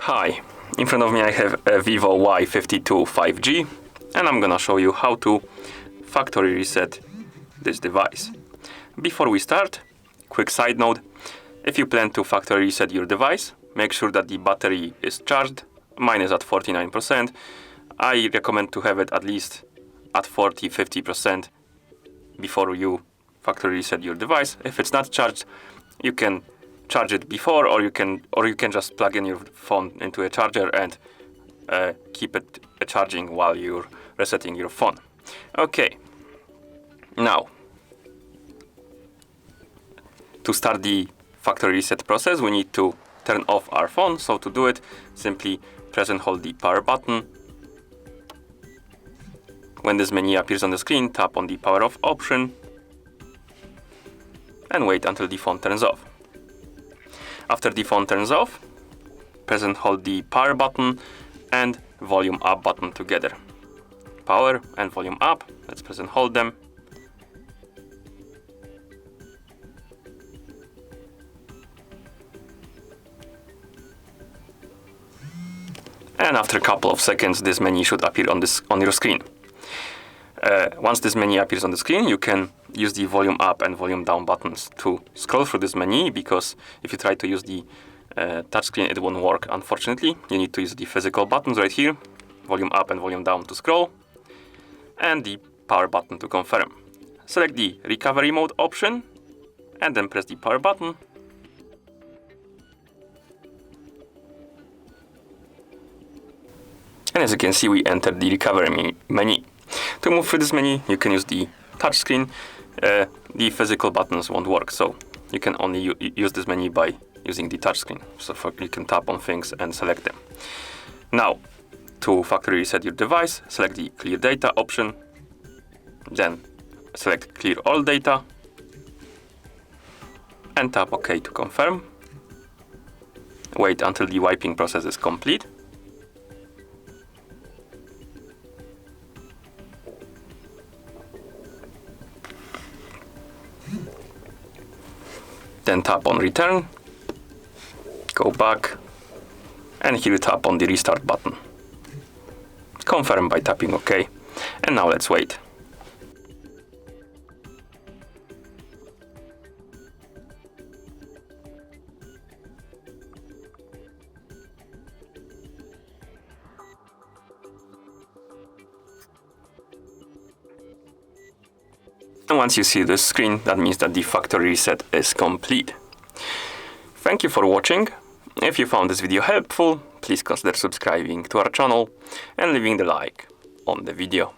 Hi, in front of me I have a Vivo Y52 5G and I'm gonna show you how to factory reset this device. Before we start, quick side note, if you plan to factory reset your device, make sure that the battery is charged. Mine is at 49%. I recommend to have it at least at 40-50% before you factory reset your device. If it's not charged, you can charge it before, or you can just plug in your phone into a charger and keep it charging while you're resetting your phone. Okay, now to start the factory reset process, we need to turn off our phone. So to do it, simply press and hold the power button. When this menu appears on the screen, tap on the power off option and wait until the phone turns off. After the phone turns off, press and hold the power button and volume up button together. Power and volume up, let's press and hold them. And after a couple of seconds, this menu should appear on your screen. Once this menu appears on the screen, you can use the volume up and volume down buttons to scroll through this menu, because if you try to use the touchscreen, it won't work, unfortunately. You need to use the physical buttons right here, volume up and volume down to scroll, and the power button to confirm. Select the recovery mode option and then press the power button. And as you can see, we entered the recovery menu. To move through this menu, you can use the touchscreen. The physical buttons won't work, so you can only use this menu by using the touchscreen. So you can tap on things and select them. Now, to factory reset your device, select the clear data option, then select clear all data, and tap OK to confirm. Wait until the wiping process is complete. Then tap on return, go back, and here you tap on the restart button. Confirm by tapping OK, and now let's wait. And once you see this screen, that means that the factory reset is complete. Thank you for watching. If you found this video helpful, please consider subscribing to our channel and leaving the like on the video.